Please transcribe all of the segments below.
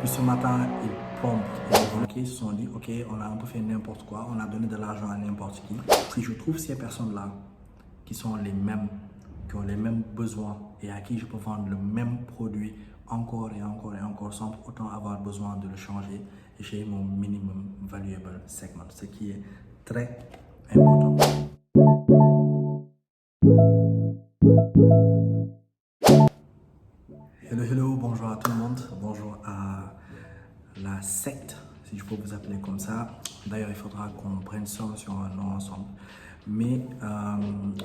Depuis ce matin, ils plombent. Ils se sont dit, ok, on a un peu fait n'importe quoi, on a donné de l'argent à n'importe qui. Si je trouve ces personnes-là qui sont les mêmes, qui ont les mêmes besoins et à qui je peux vendre le même produit encore et encore et encore sans pour autant avoir besoin de le changer, j'ai mon minimum valuable segment, ce qui est très important. Hello, bonjour à tout le monde, bonjour à la secte, si je peux vous appeler comme ça. D'ailleurs, il faudra qu'on brainstorm sur un nom ensemble. Mais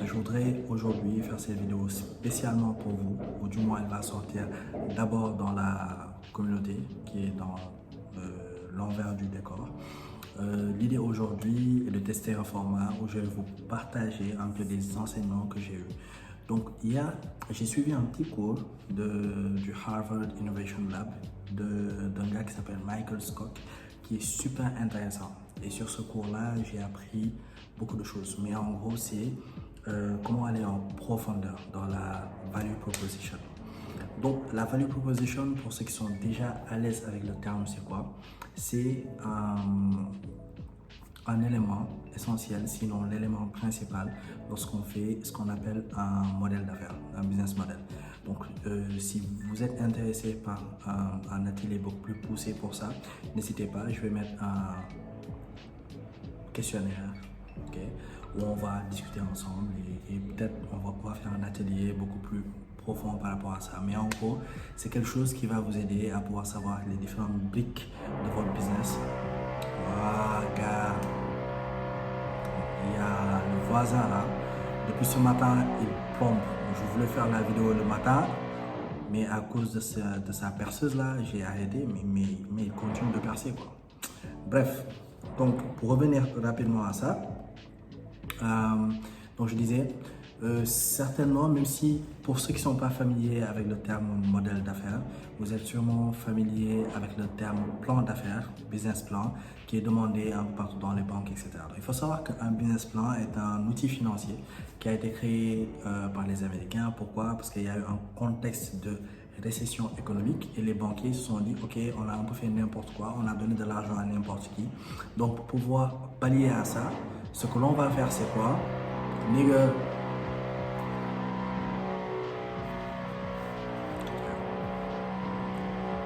je voudrais aujourd'hui faire cette vidéo spécialement pour vous, ou du moins elle va sortir d'abord dans la communauté qui est dans l'envers du décor. L'idée aujourd'hui est de tester un format où je vais vous partager un peu des enseignements que j'ai eus. Donc j'ai suivi un petit cours du Harvard Innovation Lab d'un gars qui s'appelle Michael Scott, qui est super intéressant. Et sur ce cours-là, j'ai appris beaucoup de choses. Mais en gros, c'est comment aller en profondeur dans la value proposition. Donc, la value proposition, pour ceux qui sont déjà à l'aise avec le terme, c'est quoi? C'est un élément essentiel, sinon l'élément principal, lorsqu'on fait ce qu'on appelle un modèle d'affaires, un business model. Donc, si vous êtes intéressé par un atelier beaucoup plus poussé pour ça, n'hésitez pas, je vais mettre un questionnaire, okay, où on va discuter ensemble et peut-être on va pouvoir faire un atelier beaucoup plus profond par rapport à ça. Mais en gros, c'est quelque chose qui va vous aider à pouvoir savoir les différentes briques de votre business. Voilà, gars. Il y a le voisin là. Depuis ce matin, il plombe. Je voulais faire la vidéo le matin, mais à cause de sa perceuse là, j'ai arrêté, mais il continue de percer quoi. Bref, donc pour revenir rapidement à ça, donc je disais, certainement, même si pour ceux qui ne sont pas familiers avec le terme modèle d'affaires, vous êtes sûrement familier avec le terme plan d'affaires, business plan, qui est demandé un peu partout dans les banques, etc. Donc, il faut savoir qu'un business plan est un outil financier qui a été créé par les Américains. Pourquoi? Parce qu'il y a eu un contexte de récession économique et les banquiers se sont dit, ok, on a un peu fait n'importe quoi, on a donné de l'argent à n'importe qui. Donc, pour pouvoir pallier à ça, ce que l'on va faire, c'est quoi? Nigga,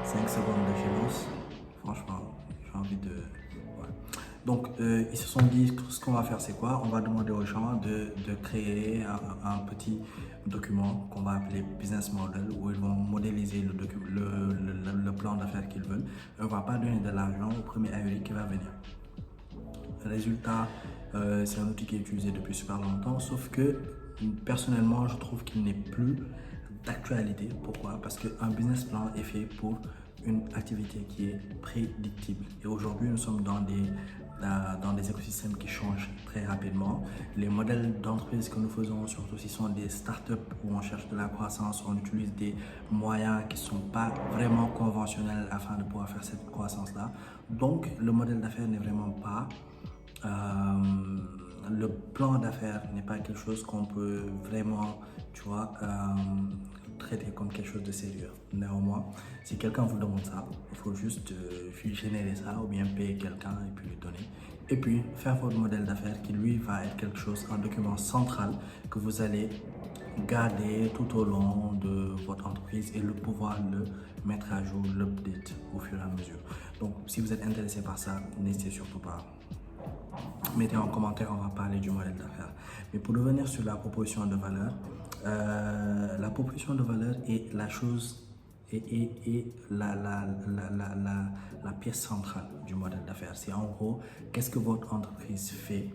5 secondes de silence, franchement, j'ai envie de... Ouais. Donc, ils se sont dit, ce qu'on va faire, c'est quoi? On va demander aux gens de créer un petit document qu'on va appeler Business Model, où ils vont modéliser le plan d'affaires qu'ils veulent. Et on ne va pas donner de l'argent au premier ahuri qui va venir. Résultat, c'est un outil qui est utilisé depuis super longtemps, sauf que personnellement, je trouve qu'il n'est plus d'actualité. Pourquoi? Parce qu'un business plan est fait pour une activité qui est prédictible. Et aujourd'hui, nous sommes dans des écosystèmes qui changent très rapidement. Les modèles d'entreprise que nous faisons, surtout si ce sont des startups où on cherche de la croissance, on utilise des moyens qui ne sont pas vraiment conventionnels afin de pouvoir faire cette croissance-là. Donc, le modèle d'affaires n'est vraiment pas... le plan d'affaires n'est pas quelque chose qu'on peut vraiment, tu vois, traiter comme quelque chose de sérieux. Néanmoins, si quelqu'un vous demande ça, il faut juste générer ça ou bien payer quelqu'un et puis lui donner. Et puis, faire votre modèle d'affaires qui, lui, va être quelque chose, un document central que vous allez garder tout au long de votre entreprise et le pouvoir le mettre à jour, l'update au fur et à mesure. Donc, si vous êtes intéressé par ça, n'hésitez surtout pas. Mettez en commentaire, on va parler du modèle d'affaires. Mais pour revenir sur la proposition de valeur, la proposition de valeur est la chose et la pièce centrale du modèle d'affaires. C'est en gros, qu'est-ce que votre entreprise fait,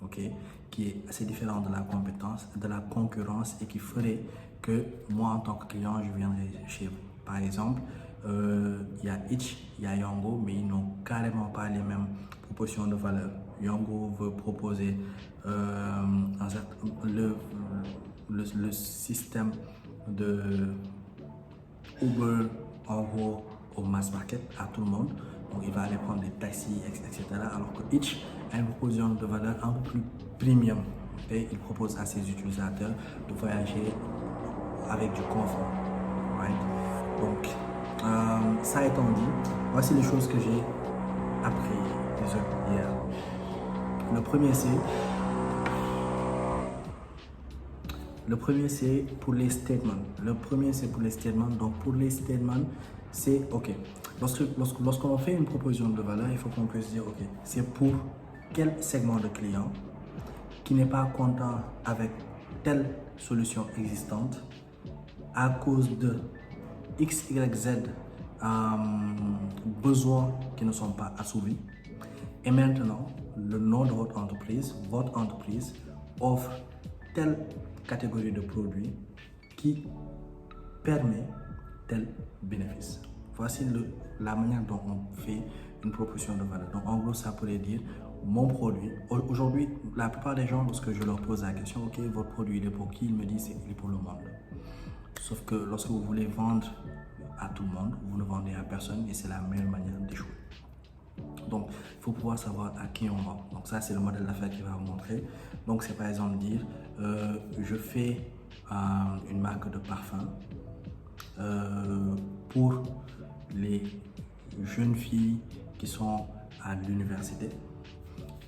okay, qui est assez différent de la compétence, de la concurrence et qui ferait que moi, en tant que client, je viendrai chez vous. Par exemple, il y a Itch, il y a Yango, mais ils n'ont carrément pas les mêmes propositions de valeur. Yango veut proposer le système de Uber en gros au mass market à tout le monde. Donc il va aller prendre des taxis, etc. Alors que Itch a une proposition de valeur un peu plus premium. Et il propose à ses utilisateurs de voyager avec du confort. Right? Donc, ça étant dit, voici les choses que j'ai appris hier. Le premier c'est pour les statements. Donc pour les statements, c'est OK. Lorsqu'on fait une proposition de valeur, il faut qu'on puisse dire OK, c'est pour quel segment de client qui n'est pas content avec telle solution existante à cause de X, Y, Z besoins qui ne sont pas assouvis. Et maintenant, le nom de votre entreprise offre telle catégorie de produits qui permet tel bénéfice. Voici la manière dont on fait une proposition de valeur. Donc en gros, ça pourrait dire mon produit. Aujourd'hui, la plupart des gens, lorsque je leur pose la question, OK, votre produit il est pour qui? Ils me disent il est pour le monde. Sauf que lorsque vous voulez vendre à tout le monde, vous ne vendez à personne et c'est la meilleure manière d'échouer. Donc, il faut pouvoir savoir à qui on vend. Donc ça, c'est le modèle d'affaires qui va vous montrer. Donc, c'est par exemple dire, je fais une marque de parfum pour les jeunes filles qui sont à l'université,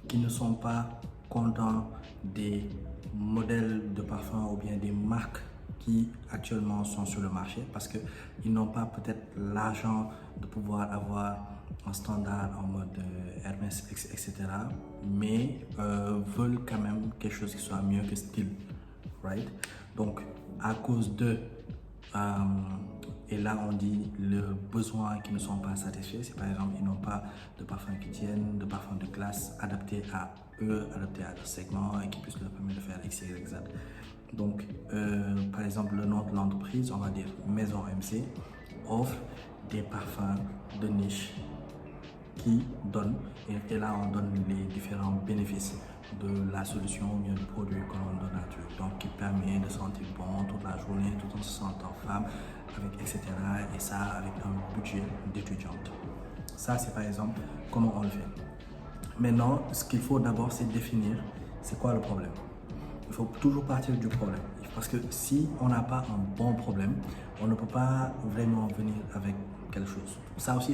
qui ne sont pas contents des modèles de parfum ou bien des marques qui actuellement sont sur le marché parce qu'ils n'ont pas peut-être l'argent de pouvoir avoir un standard en mode Hermès, etc. Mais veulent quand même quelque chose qui soit mieux que style, right? Donc, à cause de et là, on dit le besoin qui ne sont pas satisfaits. C'est par exemple, ils n'ont pas de parfum qui tiennent, de parfum de classe adapté à eux, adapté à leur segment et qui puissent leur permettre de faire X, Y, Z. Donc, par exemple, le nom de l'entreprise, on va dire Maison MC, offre des parfums de niche qui donnent, et là, on donne les différents bénéfices de la solution ou bien du produit que l'on donne à Dieu. Donc, qui permet de sentir bon toute la journée, tout en se sentant femme, avec etc. Et ça, avec un budget d'étudiante. Ça, c'est par exemple comment on le fait. Maintenant, ce qu'il faut d'abord, c'est définir c'est quoi le problème. Il faut toujours partir du problème. Parce que si on n'a pas un bon problème, on ne peut pas vraiment venir avec quelque chose. Ça aussi,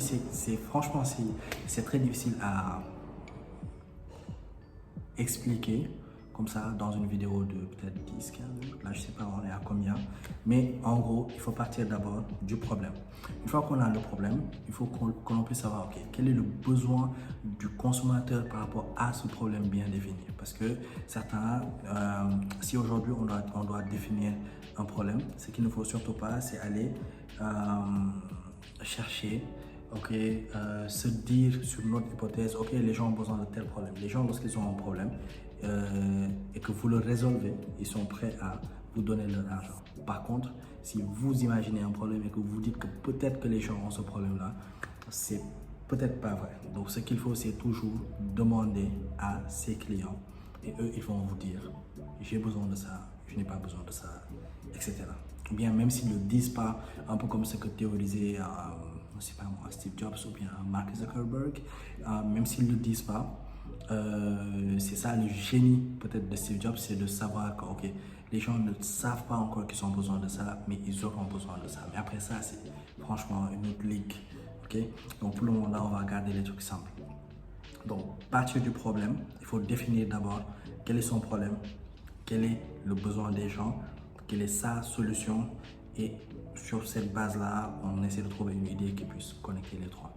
franchement, c'est très difficile à expliquer comme ça dans une vidéo de peut-être 10, 15 minutes. Là, je ne sais pas, on est à combien. Mais en gros, il faut partir d'abord du problème. Une fois qu'on a le problème, il faut qu'on puisse savoir, OK, quel est le besoin du consommateur par rapport à ce problème bien défini. Parce que certains, si aujourd'hui on doit définir un problème, ce qu'il ne faut surtout pas, c'est aller chercher, OK, se dire sur notre hypothèse, OK, les gens ont besoin de tel problème. Les gens, lorsqu'ils ont un problème et que vous le résolvez, ils sont prêts à vous donner leur argent. Par contre, si vous imaginez un problème et que vous dites que peut-être que les gens ont ce problème-là, c'est peut-être pas vrai. Donc, ce qu'il faut, c'est toujours demander à ses clients et eux, ils vont vous dire, j'ai besoin de ça, je n'ai pas besoin de ça, etc. Ou bien, même s'ils ne le disent pas, un peu comme ce que théorisait je sais pas moi, Steve Jobs ou bien Mark Zuckerberg, même s'ils ne le disent pas, c'est ça le génie peut-être de Steve Jobs, c'est de savoir que ok, les gens ne savent pas encore qu'ils ont besoin de ça, mais ils auront besoin de ça. Mais après ça, c'est franchement une autre ligue. Okay? Donc pour le moment, là, on va regarder les trucs simples. Donc, partir du problème, il faut définir d'abord quel est son problème, quel est le besoin des gens, quelle est sa solution, et sur cette base-là, on essaie de trouver une idée qui puisse connecter les trois.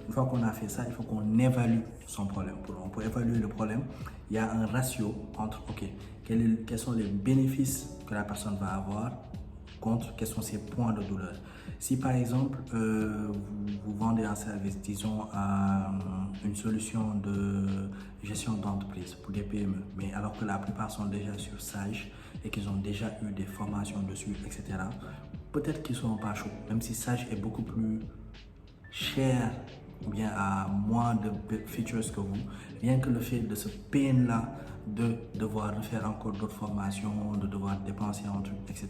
Une fois qu'on a fait ça, il faut qu'on évalue son problème. Pour évaluer le problème, il y a un ratio entre, ok, quels sont les bénéfices que la personne va avoir contre quels sont ses points de douleur. Si par exemple, vous vendez un service, disons, une solution de gestion d'entreprise pour des PME, mais alors que la plupart sont déjà sur Sage et qu'ils ont déjà eu des formations dessus, etc., peut-être qu'ils ne seront pas chauds, même si Sage est beaucoup plus cher ou bien à moins de features que vous, rien que le fait de ce pain-là de devoir refaire encore d'autres formations, de devoir dépenser un truc, etc.,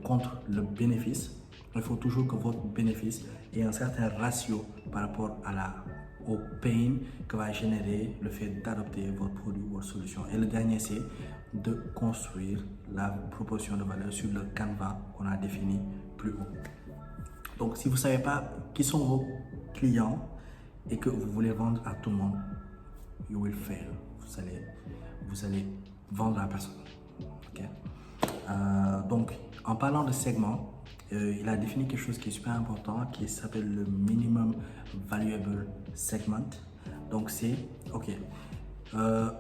contre le bénéfice, il faut toujours que votre bénéfice ait un certain ratio par rapport au pain que va générer le fait d'adopter votre produit ou votre solution. Et le dernier, c'est de construire la proposition de valeur sur le canevas qu'on a défini plus haut. Donc, si vous ne savez pas qui sont vos clients et que vous voulez vendre à tout le monde, you will fail. Vous allez vendre à personne. Okay? Donc, en parlant de segment, il a défini quelque chose qui est super important, qui s'appelle le minimum valuable segment. Donc, c'est, ok,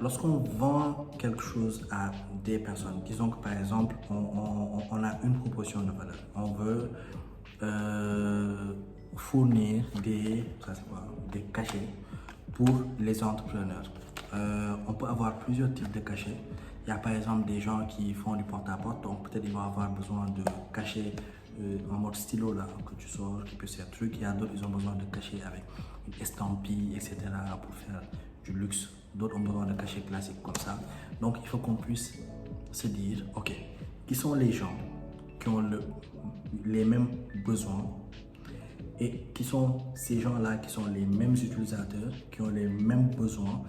lorsqu'on vend quelque chose à des personnes, disons que par exemple, on a une proposition de valeur, on veut fournir des cachets pour les entrepreneurs. On peut avoir plusieurs types de cachets. Il y a par exemple des gens qui font du porte-à-porte, donc peut-être ils vont avoir besoin de cachets en mode stylo là, que tu sors, qui peut ser truc. Il y a d'autres, ils ont besoin de cachets avec une estampille, etc. pour faire du luxe. D'autres ont besoin de cachets classiques comme ça. Donc il faut qu'on puisse se dire, ok, qui sont les gens qui ont les mêmes besoins et qui sont ces gens-là qui sont les mêmes utilisateurs, qui ont les mêmes besoins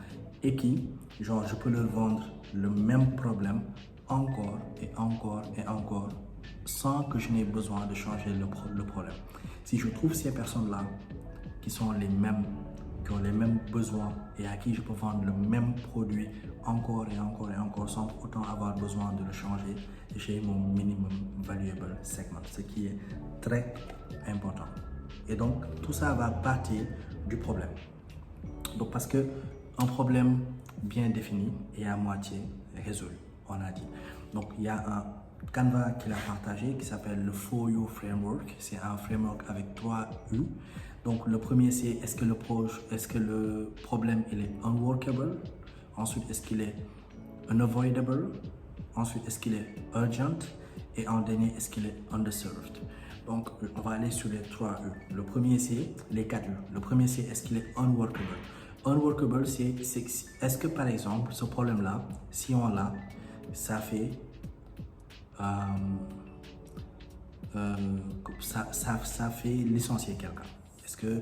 et qui, genre, je peux leur vendre le même problème encore et encore et encore sans que je n'ai besoin de changer le problème. Si je trouve ces personnes-là qui sont les mêmes, qui ont les mêmes besoins et à qui je peux vendre le même produit encore et encore et encore sans autant avoir besoin de le changer, j'ai mon minimum valuable segment, ce qui est très important. Et donc, tout ça va partir du problème. Donc, parce que un problème bien défini est à moitié résolu, on a dit. Donc, il y a un Canva qu'il a partagé qui s'appelle le For You Framework. C'est un framework avec 3 U. Donc, le premier, c'est est-ce que le problème il est unworkable? Ensuite, est-ce qu'il est unavoidable? Ensuite, est-ce qu'il est urgent? Et en dernier, est-ce qu'il est underserved? Donc, on va aller sur les 3 U. Le premier, c'est les 4 U. Le premier, c'est est-ce qu'il est unworkable? Unworkable, c'est est-ce que par exemple, ce problème-là, si on l'a, ça fait ça fait licencier quelqu'un. Est-ce que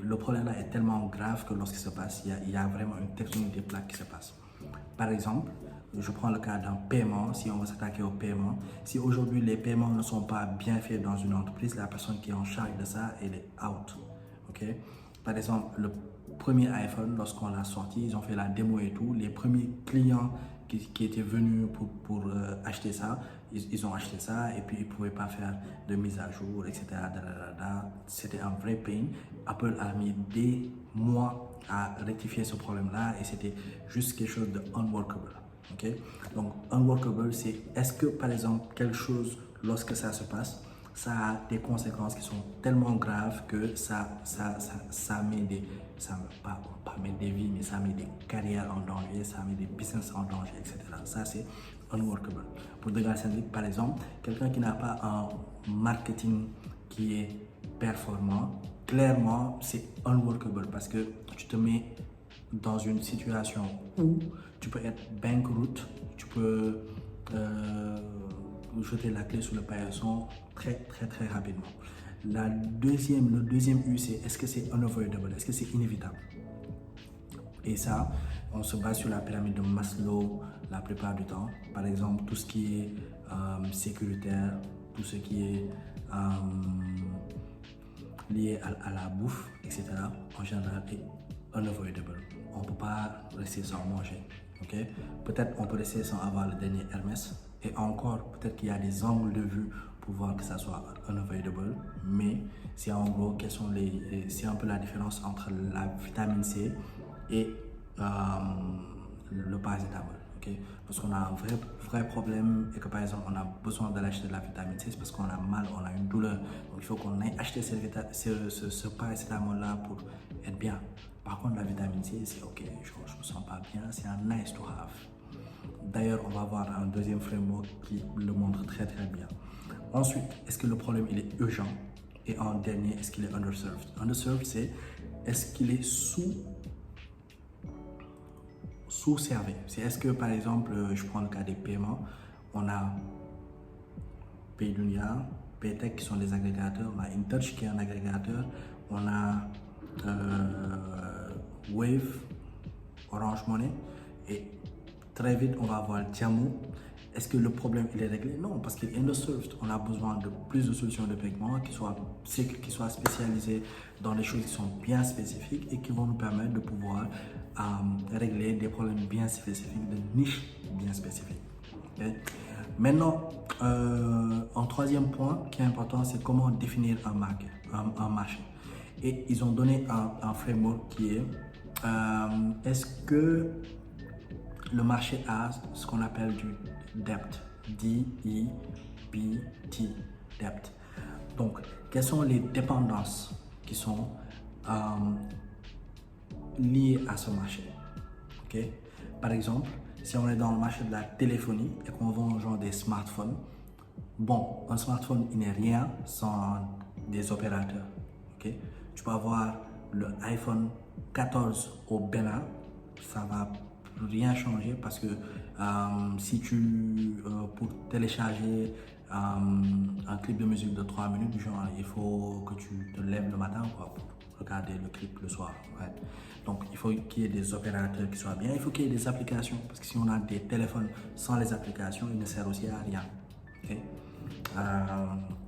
le problème-là est tellement grave que lorsqu'il se passe, il y a vraiment une tectonique des plaques qui se passe. Par exemple, je prends le cas d'un paiement, si on va s'attaquer au paiement. Si aujourd'hui les paiements ne sont pas bien faits dans une entreprise, la personne qui est en charge de ça, elle est out. Okay? Par exemple, le premier iPhone, lorsqu'on l'a sorti, ils ont fait la démo et tout. Les premiers clients qui étaient venus pour acheter ça, ils ont acheté ça et puis ils ne pouvaient pas faire de mise à jour, etc. C'était un vrai pain. Apple a mis des mois à rectifier ce problème-là et c'était juste quelque chose de unworkable. Okay? Donc, unworkable, c'est est-ce que par exemple quelque chose, lorsque ça se passe, ça a des conséquences qui sont tellement graves que ça met pas mettre des vies, mais ça met des carrières en danger, ça met des business en danger, etc. Ça, c'est unworkable. Pour De Galsendik, par exemple, quelqu'un qui n'a pas un marketing qui est performant, clairement, c'est unworkable parce que tu te mets dans une situation où tu peux être bankrupt, tu peux jeter la clé sous le paillasson très rapidement. Le deuxième U, c'est est-ce que c'est unavoidable, est-ce que c'est inévitable? Et ça, on se base sur la pyramide de Maslow la plupart du temps. Par exemple, tout ce qui est sécuritaire, tout ce qui est lié à la bouffe, etc. en général est unavoidable. On ne peut pas rester sans manger. Okay? Peut-être on peut rester sans avoir le dernier Hermès. Et encore, peut-être qu'il y a des angles de vue pour voir que ça soit unavoidable. Mais c'est en gros, c'est un peu la différence entre la vitamine C et le paracétamol. Okay? Parce qu'on a un vrai problème et que par exemple on a besoin d'aller acheter de la vitamine C, c'est parce qu'on a mal, on a une douleur. Donc il faut qu'on aille acheter ce paracétamol là pour être bien. Par contre la vitamine C, c'est ok, je me sens pas bien, c'est un nice to have. D'ailleurs, on va voir un deuxième framework qui le montre très bien. Ensuite, est-ce que le problème il est urgent? Et en dernier, est-ce qu'il est underserved? Underserved, c'est est-ce qu'il est sous-servé? C'est est-ce que par exemple, je prends le cas des paiements, on a Paydunia, Paytech qui sont des agrégateurs, on a InTouch qui est un agrégateur, on a Wave, Orange Money et très vite on va avoir Tiamo. est-ce que le problème il est réglé? Non, parce qu'il est underserved. On a besoin de plus de solutions de paiement qui soient spécialisées dans les choses qui sont bien spécifiques et qui vont nous permettre de pouvoir régler des problèmes bien spécifiques, de niches bien spécifiques. Okay? Maintenant, un troisième point qui est important, c'est comment définir un marché. Et ils ont donné un framework qui est est-ce que le marché a ce qu'on appelle du depth, D-E-B-T, depth. Donc, quelles sont les dépendances qui sont liées à ce marché? Okay? Par exemple, si on est dans le marché de la téléphonie et qu'on vend genre des smartphones, bon, un smartphone, il n'est rien sans des opérateurs. Okay? Tu peux avoir le iPhone 14 au Bénin, ça va rien changer parce que si pour télécharger un clip de musique de 3 minutes, genre, il faut que tu te lèves le matin quoi, pour regarder le clip le soir. Ouais. Donc il faut qu'il y ait des opérateurs qui soient bien, il faut qu'il y ait des applications parce que si on a des téléphones sans les applications, ils ne servent aussi à rien. Okay?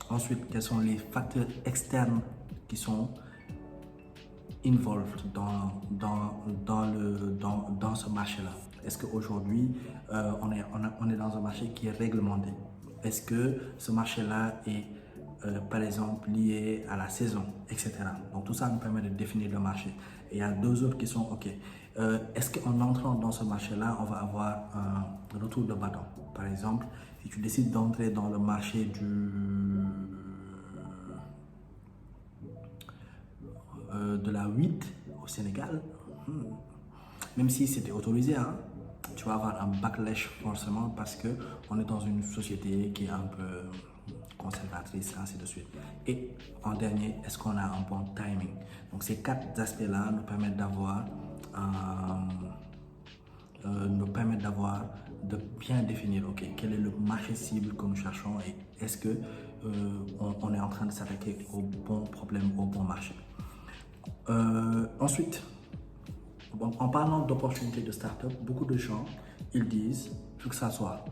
Ensuite, quels sont les facteurs externes qui sont involved dans ce marché-là? Est-ce qu'aujourd'hui, on est dans un marché qui est réglementé? Est-ce que ce marché-là est, par exemple, lié à la saison, etc. Donc, tout ça nous permet de définir le marché. Et il y a deux autres qui sont, OK, est-ce qu'en entrant dans ce marché-là, on va avoir un retour de bâton? Par exemple, si tu décides d'entrer dans le marché de la 8 au Sénégal, même si c'était autorisé, hein, tu vas avoir un backlash forcément parce qu'on est dans une société qui est un peu conservatrice, ainsi de suite. Et en dernier, est-ce qu'on a un bon timing? Donc ces quatre aspects-là nous permettent de bien définir, ok, quel est le marché cible que nous cherchons et est-ce que on est en train de s'attaquer au bon problème, au bon marché. Ensuite, en parlant d'opportunités de start-up, beaucoup de gens, ils disent que ça soit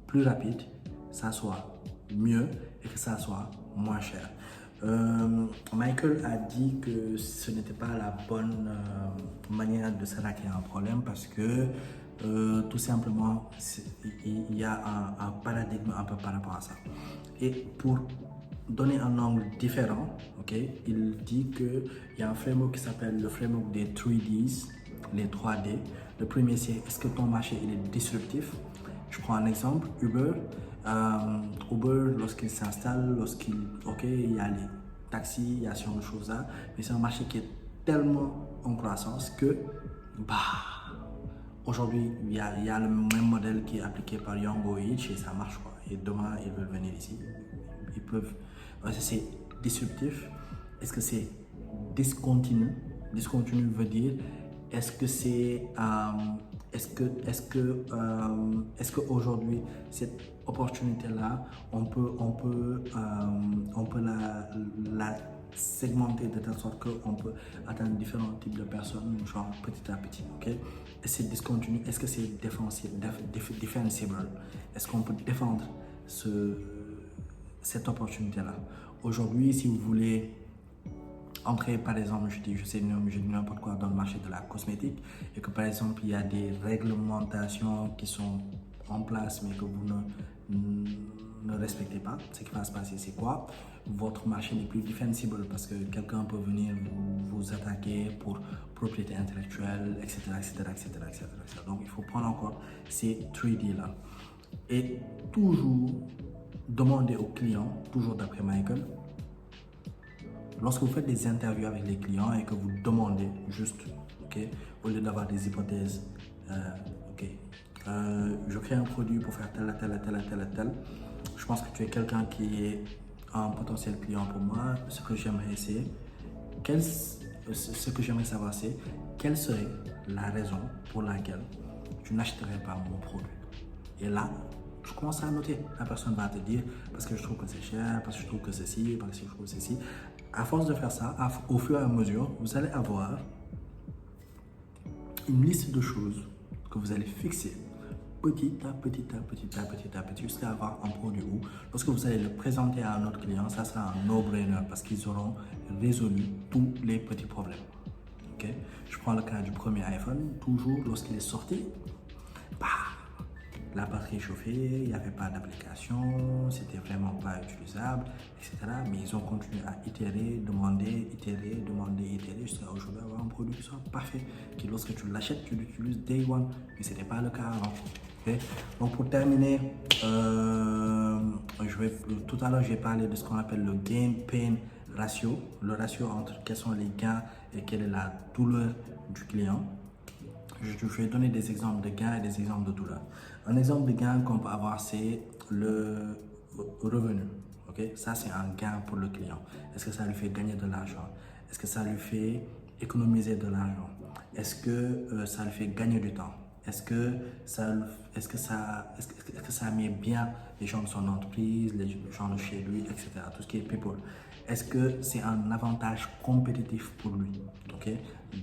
plus rapide, ça soit mieux et que ça soit moins cher. Michael a dit que ce n'était pas la bonne manière de s'attaquer à un problème parce que tout simplement, il y a un paradigme un peu par rapport à ça. Et pour donner un angle différent, okay, il dit qu'il y a un framework qui s'appelle le framework des 3Ds, les 3D. Le premier, c'est est-ce que ton marché il est disruptif? Je prends un exemple, Uber. Uber, lorsqu'il s'installe, il y a les taxis, il y a ce genre de choses-là, mais c'est un marché qui est tellement en croissance que, aujourd'hui, il y a le même modèle qui est appliqué par Yango et Hitch et ça marche quoi. Et demain, ils veulent venir ici. Ils peuvent. C'est disruptif. Est-ce que c'est discontinu? Discontinu veut dire est-ce que aujourd'hui cette opportunité-là, on peut la segmenter de telle sorte qu'on peut atteindre différents types de personnes, genre petit à petit, ok? Et c'est discontinu, est-ce que c'est defensible? Est-ce qu'on peut défendre cette opportunité-là? Aujourd'hui, si vous voulez entrer, par exemple, je dis n'importe quoi dans le marché de la cosmétique et que par exemple il y a des réglementations qui sont en place mais que vous ne respectez pas, ce qui va se passer c'est quoi? Votre marché n'est plus defensible parce que quelqu'un peut venir vous attaquer pour propriété intellectuelle, etc. Donc il faut prendre encore ces 3D là et toujours demander aux clients, toujours d'après Michael, lorsque vous faites des interviews avec les clients et que vous demandez juste, okay, au lieu d'avoir des hypothèses, je crée un produit pour faire tel, je pense que tu es quelqu'un qui est un potentiel client pour moi, ce que j'aimerais savoir c'est quelle serait la raison pour laquelle tu n'achèterais pas mon produit. Et là, tu commences à noter. La personne va te dire parce que je trouve que c'est cher, parce que je trouve que ceci, parce que je trouve que ceci. À force de faire ça, au fur et à mesure, vous allez avoir une liste de choses que vous allez fixer à petit, jusqu'à avoir un produit où, lorsque vous allez le présenter à un autre client, ça sera un no-brainer parce qu'ils auront résolu tous les petits problèmes. Okay? Je prends le cas du premier iPhone, toujours lorsqu'il est sorti, bah, la batterie chauffée, il n'y avait pas d'application, c'était vraiment pas utilisable, etc. Mais ils ont continué à itérer, demander, jusqu'à aujourd'hui avoir un produit qui soit parfait, qui lorsque tu l'achètes, tu l'utilises day one. Mais ce n'était pas le cas avant. Okay? Donc pour terminer, tout à l'heure j'ai parlé de ce qu'on appelle le gain-pain ratio, le ratio entre quels sont les gains et quelle est la douleur du client. Je vais donner des exemples de gains et des exemples de douleur. Un exemple de gain qu'on peut avoir, c'est le revenu. Okay? Ça, c'est un gain pour le client. Est-ce que ça lui fait gagner de l'argent? Est-ce que ça lui fait économiser de l'argent? Est-ce que ça lui fait gagner du temps? Est-ce que ça met bien les gens de son entreprise, les gens de chez lui, etc. Tout ce qui est people. Est-ce que c'est un avantage compétitif pour lui, okay,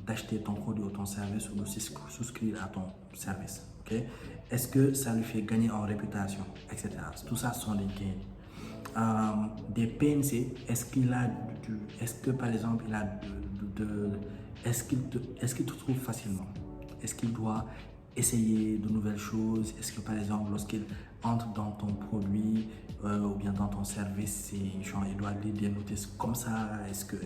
d'acheter ton produit ou ton service ou de souscrire à ton service, okay? Est-ce que ça lui fait gagner en réputation, etc. Tout ça sont des gains. Des pains, c'est est-ce que par exemple il a est-ce qu'il te trouve facilement? Est-ce qu'il doit essayer de nouvelles choses? Est-ce que par exemple lorsqu'il entre dans ton produit ou bien dans ton service, genre, il doit lire des notices comme ça? Est-ce qu'il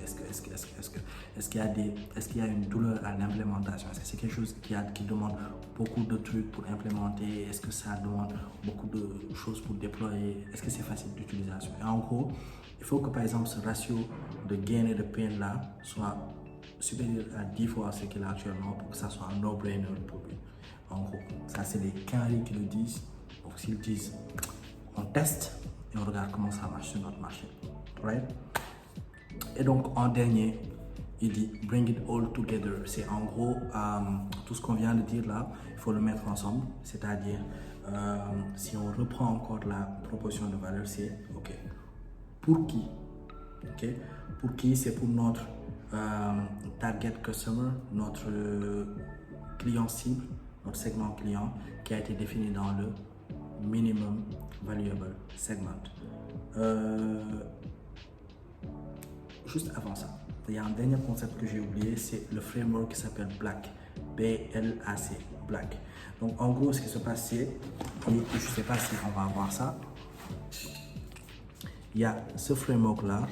y a une douleur à l'implémentation? Est-ce que c'est quelque chose qui demande beaucoup de trucs pour implémenter? Est-ce que ça demande beaucoup de choses pour déployer? Est-ce que c'est facile d'utilisation? Et en gros, il faut que par exemple ce ratio de gain et de pain là soit supérieur à 10 fois ce qu'il a actuellement pour que ça soit un no-brainer pour lui. En gros, ça c'est les quinries qui le disent. Donc s'ils disent, on teste et on regarde comment ça marche sur notre marché. Right? Et donc en dernier, il dit bring it all together. C'est en gros tout ce qu'on vient de dire là, il faut le mettre ensemble. C'est-à-dire, si on reprend encore la proposition de valeur, c'est ok. Pour qui? Okay? Pour qui? C'est pour notre target customer, notre client cible, notre segment client qui a été défini dans le minimum valuable segment. Juste avant ça, il y a un dernier concept que j'ai oublié, c'est le framework qui s'appelle BLAC, B-L-A-C, BLAC. Donc en gros, ce qui se passe, c'est, je ne sais pas si on va voir ça, il y a ce framework là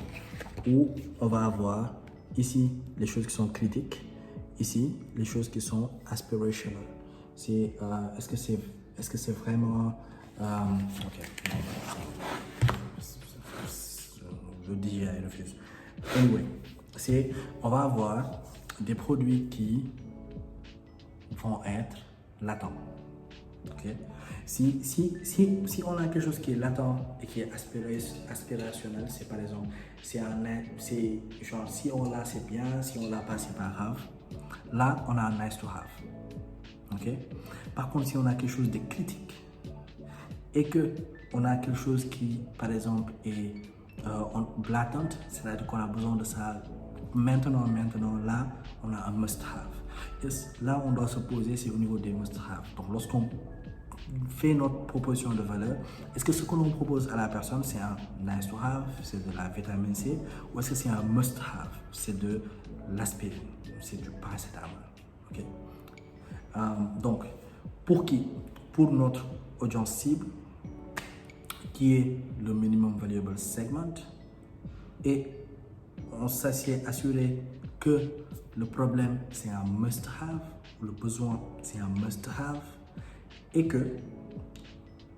où on va avoir ici les choses qui sont critiques, ici les choses qui sont aspirational. C'est est-ce que c'est vraiment ok, je dis I refuse. Anyway, on va avoir des produits qui vont être latents. Okay? Si on a quelque chose qui est latent et qui est aspirationnel, c'est par exemple, c'est genre si on l'a c'est bien, si on l'a pas c'est pas grave. Là, on a un nice to have. Okay? Par contre, si on a quelque chose de critique et que on a quelque chose qui, par exemple, est blatant, c'est-à-dire qu'on a besoin de ça maintenant, là, on a un must-have. Là, on doit se poser, c'est au niveau des must-have. Donc, lorsqu'on fait notre proposition de valeur, est-ce que ce que l'on propose à la personne, c'est un nice to have, c'est de la vitamine C, ou est-ce que c'est un must-have, c'est de l'aspirine, c'est du paracétamol. Okay? Donc, pour qui? Pour notre audience cible, qui est le minimum valuable segment, et on s'assied assurer que le problème c'est un must-have, le besoin c'est un must-have, et que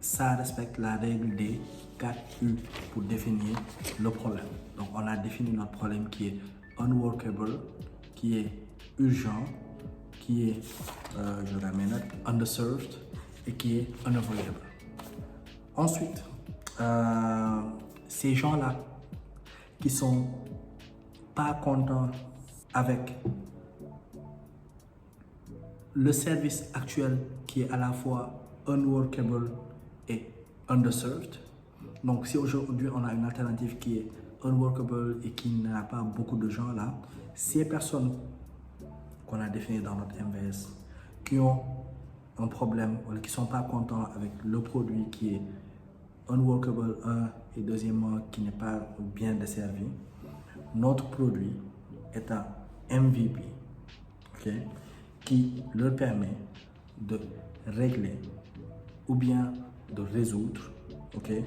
ça respecte la règle des 4 U pour définir le problème. Donc on a défini notre problème qui est unworkable, qui est urgent, qui est, je ramène, underserved et qui est unavoidable. Ensuite, ces gens-là qui sont pas contents avec le service actuel qui est à la fois unworkable et underserved. Donc si aujourd'hui on a une alternative qui est unworkable et qui n'a pas beaucoup de gens là, ces personnes qu'on a définies dans notre MVS qui ont un problème ou qui ne sont pas contents avec le produit qui est unworkable, et deuxièmement, qui n'est pas bien desservi, notre produit est un MVP, okay, qui leur permet de régler ou bien de résoudre, okay,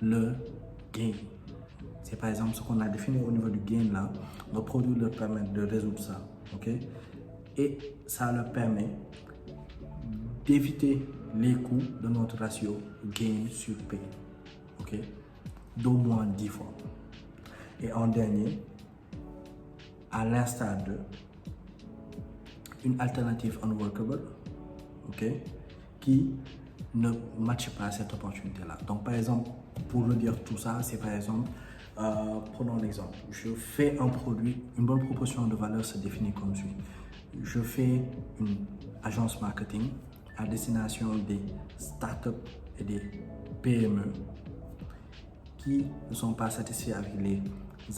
le gain. C'est par exemple ce qu'on a défini au niveau du gain là. Nos produits leur permettent de résoudre ça, okay, et ça leur permet d'éviter les coûts de notre ratio gain sur pay, okay, d'au moins 10 fois. Et en dernier, à l'instar de une alternative unworkable, okay, qui ne matche pas cette opportunité-là. Donc, par exemple, pour redire tout ça, c'est par exemple, prenons l'exemple, je fais un produit, une bonne proposition de valeur se définit comme suit. Je fais une agence marketing à destination des startups et des PME qui ne sont pas satisfaits avec les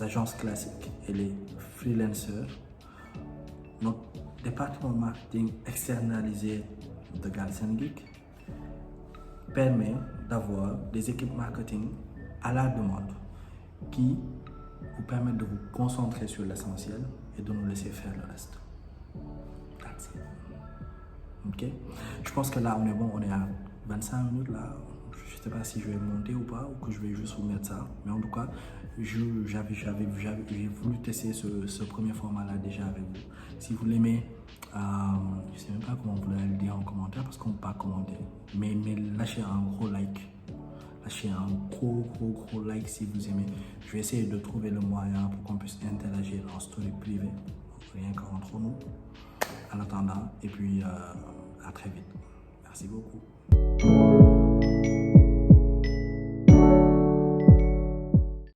agences classiques et les freelancers. Notre département marketing externalisé de Galsen Geek permet d'avoir des équipes marketing à la demande qui vous permettent de vous concentrer sur l'essentiel et de nous laisser faire le reste. That's it. Ok? Je pense que là on est bon, on est à 25 minutes là. Je ne sais pas si je vais monter ou pas, ou que je vais juste vous mettre ça. Mais en tout cas, j'ai voulu tester ce premier format-là déjà avec vous. Si vous l'aimez, je ne sais même pas comment vous allez le dire en commentaire parce qu'on ne peut pas commenter. Mais lâchez un gros like. Lâchez un gros like si vous aimez. Je vais essayer de trouver le moyen pour qu'on puisse interagir en story privée, rien qu'entre nous. En attendant, et puis à très vite. Merci beaucoup.